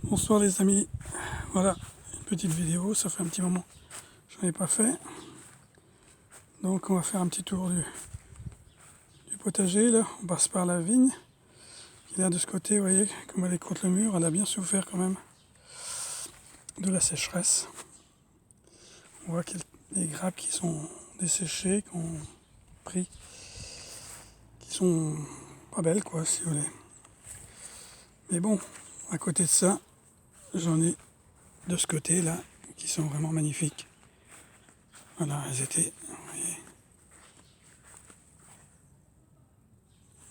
Bonsoir les amis, voilà une petite vidéo, ça fait un petit moment que je n'en ai pas fait. Donc on va faire un petit tour du potager là, on passe par la vigne qui est là de ce côté, vous voyez comme elle est contre le mur, elle a bien souffert quand même de la sécheresse. On voit qu'il y a des grappes qui sont desséchées, qui ont pris, qui sont pas belles quoi si vous voulez. Mais bon, à côté de ça, j'en ai de ce côté là qui sont vraiment magnifiques. Voilà, elles étaient, vous voyez.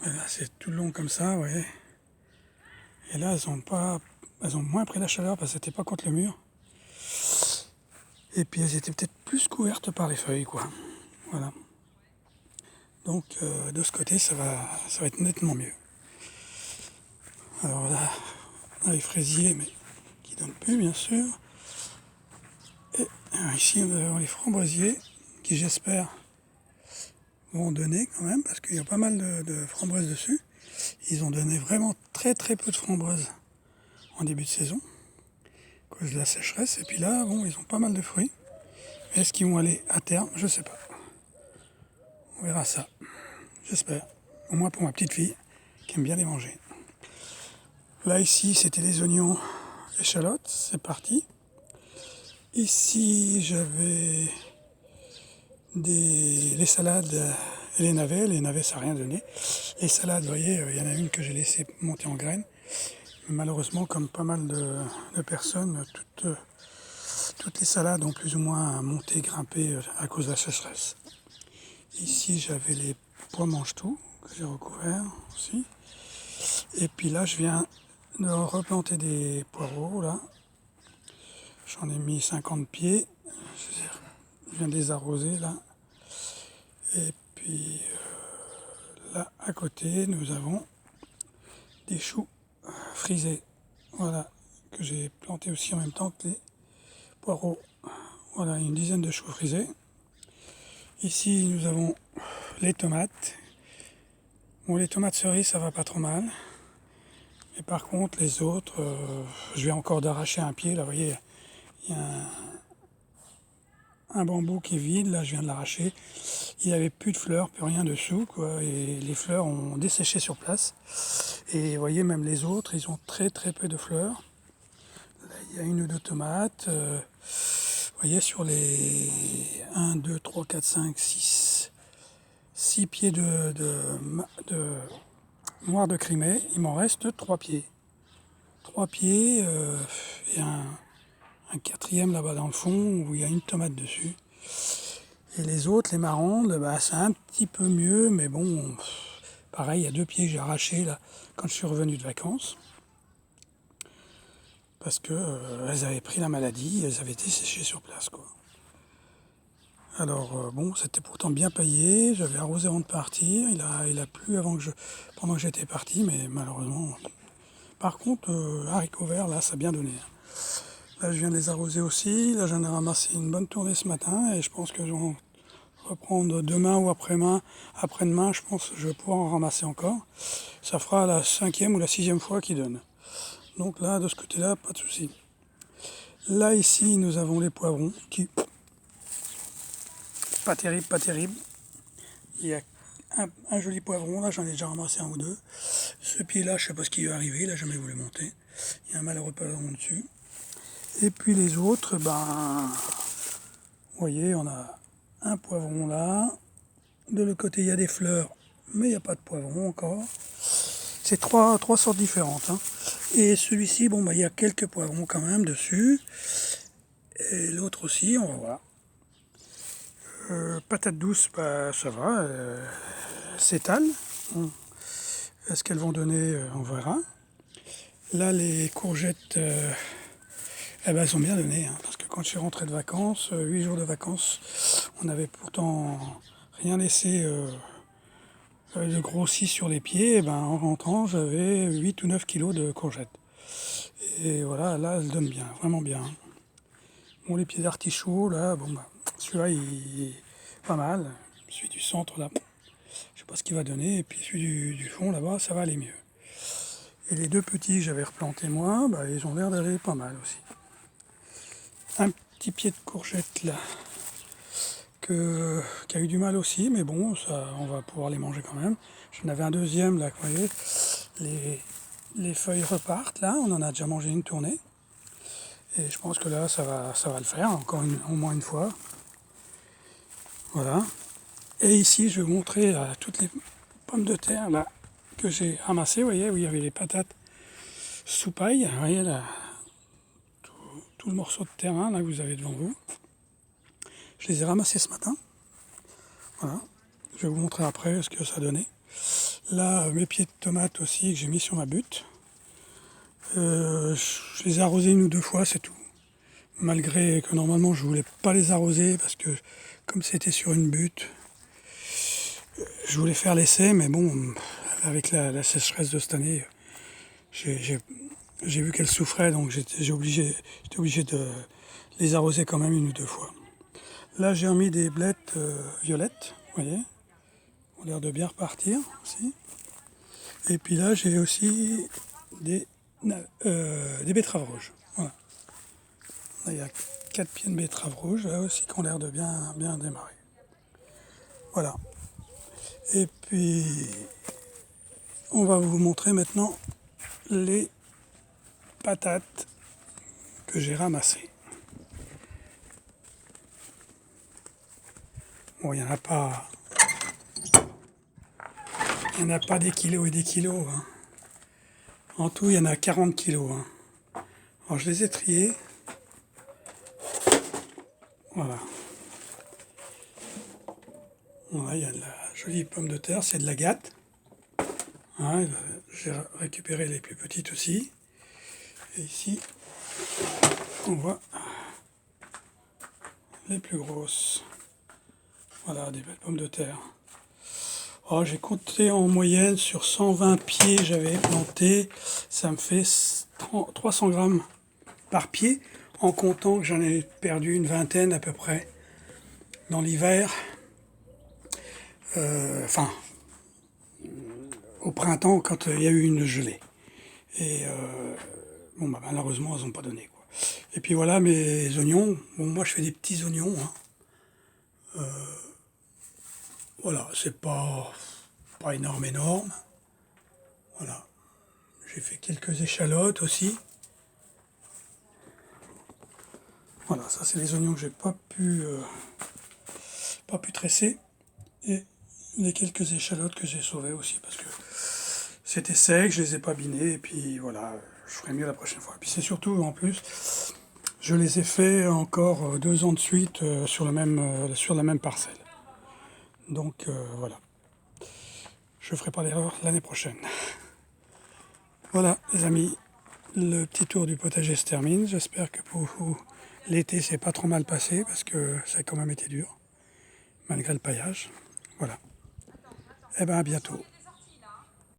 Et là c'est tout long comme ça, vous voyez. Et là elles ont moins pris la chaleur parce qu'elles n'étaient pas contre le mur. Et puis elles étaient peut-être plus couvertes par les feuilles, quoi. Voilà. Donc de ce côté ça va être nettement mieux. Alors là, les fraisiers, mais qui donnent plus bien sûr. Et ici nous avons les framboisiers qui j'espère vont donner quand même parce qu'il y a pas mal de framboises dessus. Ils ont donné vraiment très très peu de framboises en début de saison à cause de la sécheresse. Et puis là, bon, ils ont pas mal de fruits. Mais est-ce qu'ils vont aller à terme? Je sais pas. On verra ça. J'espère. Au moins pour ma petite fille qui aime bien les manger. Là ici c'était les oignons, échalotes, c'est parti. Ici j'avais les salades et les navets. Les navets ça n'a rien donné. Les salades, vous voyez, il y en a une que j'ai laissée monter en graines. Mais malheureusement, comme pas mal de personnes, toutes les salades ont plus ou moins monté, grimpé à cause de la sécheresse. Ici j'avais les pois mange-tout que j'ai recouverts aussi. Et puis là je viens de replanter des poireaux là. J'en ai mis 50 pieds. Je viens de les arroser là. Et puis là à côté nous avons des choux frisés. Voilà, que j'ai planté aussi en même temps que les poireaux. Voilà, une dizaine de choux frisés. Ici nous avons les tomates. Bon, les tomates cerises ça va pas trop mal. Et par contre les autres, je viens encore d'arracher un pied là, vous voyez, il y a un bambou qui est vide, là je viens de l'arracher. Il n'y avait plus de fleurs, plus rien dessous, quoi, et les fleurs ont desséché sur place. Et vous voyez, même les autres, ils ont très très peu de fleurs. Là, il y a une ou deux tomates. Vous voyez, sur les 1, 2, 3, 4, 5, 6 pieds de noir de Crimée, il m'en reste 3 pieds. 3 pieds et un quatrième là-bas dans le fond où il y a une tomate dessus. Et les autres, les marrondes, bah, c'est un petit peu mieux, mais bon, pareil, il y a 2 pieds que j'ai arrachés là quand je suis revenu de vacances. Parce que elles avaient pris la maladie, elles avaient été séchées sur place, quoi. Alors bon, c'était pourtant bien paillé, j'avais arrosé avant de partir, il a plu pendant que j'étais parti, mais malheureusement. Par contre, haricots verts, là, ça a bien donné. Là, je viens de les arroser aussi, là, j'en ai ramassé une bonne tournée ce matin, et je pense que j'en reprendre demain ou après-demain, je pense que je vais pouvoir en ramasser encore. Ça fera la 5e ou la 6e fois qu'ils donnent. Donc là, de ce côté-là, pas de souci. Là, ici, nous avons les poivrons qui... Pas terrible, pas terrible. Il y a un joli poivron, là, j'en ai déjà ramassé un ou deux. Ce pied-là, je ne sais pas ce qui lui est arrivé, il n'a jamais voulu monter. Il y a un malheureux poivron dessus. Et puis les autres, ben... Vous voyez, on a un poivron là. De l'autre côté, il y a des fleurs, mais il n'y a pas de poivron encore. C'est trois sortes différentes. Hein. Et celui-ci, bon, bah, il y a quelques poivrons quand même dessus. Et l'autre aussi, on va voir. Patates douces, bah, ça va. S'étalent. Est-ce qu'elles vont donner? On verra. Là, les courgettes, eh ben, elles sont bien données. Hein, parce que quand je suis rentré de vacances, 8 jours de vacances, on n'avait pourtant rien laissé de grossi sur les pieds. Et ben, en rentrant, j'avais 8 ou 9 kilos de courgettes. Et voilà, là, elles donnent bien, vraiment bien. Bon, les pieds d'artichaut, là, bon, bah, celui-là, il est pas mal. Celui du centre, là, je sais pas ce qu'il va donner. Et puis celui du fond, là-bas, ça va aller mieux. Et les deux petits que j'avais replantés moi, bah, ils ont l'air d'aller pas mal aussi. Un petit pied de courgette là, qui a eu du mal aussi, mais bon, ça, on va pouvoir les manger quand même. J'en avais un deuxième là, vous voyez, les feuilles repartent là, on en a déjà mangé une tournée. Et je pense que là, ça va le faire, encore au moins une fois. Voilà. Et ici, je vais vous montrer toutes les pommes de terre là, que j'ai ramassées, vous voyez, où il y avait les patates sous paille. Vous voyez là, tout le morceau de terrain là, que vous avez devant vous. Je les ai ramassés ce matin. Voilà. Je vais vous montrer après ce que ça donnait. Là, mes pieds de tomates aussi que j'ai mis sur ma butte. Je les ai arrosés une ou deux fois, c'est tout. Malgré que normalement je voulais pas les arroser parce que comme c'était sur une butte, je voulais faire l'essai, mais bon, avec la sécheresse de cette année, j'ai vu qu'elles souffraient, donc j'étais obligé de les arroser quand même une ou deux fois. Là, j'ai remis des blettes violettes, vous voyez, ont l'air de bien repartir aussi. Et puis là, j'ai aussi des betteraves rouges. Voilà. Là, il y a 4 pieds de betteraves rouges, là aussi, qui ont l'air de bien démarrer. Voilà. Et puis, on va vous montrer maintenant les patates que j'ai ramassées. Bon, il n'y en a pas des kilos et des kilos. Hein. En tout, il y en a 40 kilos. Hein. Alors, je les ai triés. Voilà. Voilà, il y a de la jolie pomme de terre, c'est de la gâte. Hein, j'ai récupéré les plus petites aussi. Et ici, on voit les plus grosses. Voilà, des belles pommes de terre. Oh, j'ai compté en moyenne sur 120 pieds j'avais planté. Ça me fait 300 grammes par pied, en comptant que j'en ai perdu une vingtaine à peu près dans l'hiver. Enfin, au printemps, quand il y a eu une gelée. Et bon, bah, malheureusement, elles n'ont pas donné, quoi. Et puis voilà mes oignons. Bon, moi, je fais des petits oignons. Hein. Voilà, c'est pas énorme. Voilà. J'ai fait quelques échalotes aussi. Voilà, ça c'est les oignons que j'ai pas pu tresser. Et les quelques échalotes que j'ai sauvées aussi parce que c'était sec, je les ai pas binés. Et puis voilà, je ferai mieux la prochaine fois. Et puis c'est surtout en plus, je les ai fait encore 2 ans de suite sur la même parcelle. Donc voilà, je ne ferai pas l'erreur l'année prochaine. Voilà les amis, le petit tour du potager se termine. J'espère que pour vous, l'été s'est pas trop mal passé parce que ça a quand même été dur, malgré le paillage. Voilà. Et bien à bientôt.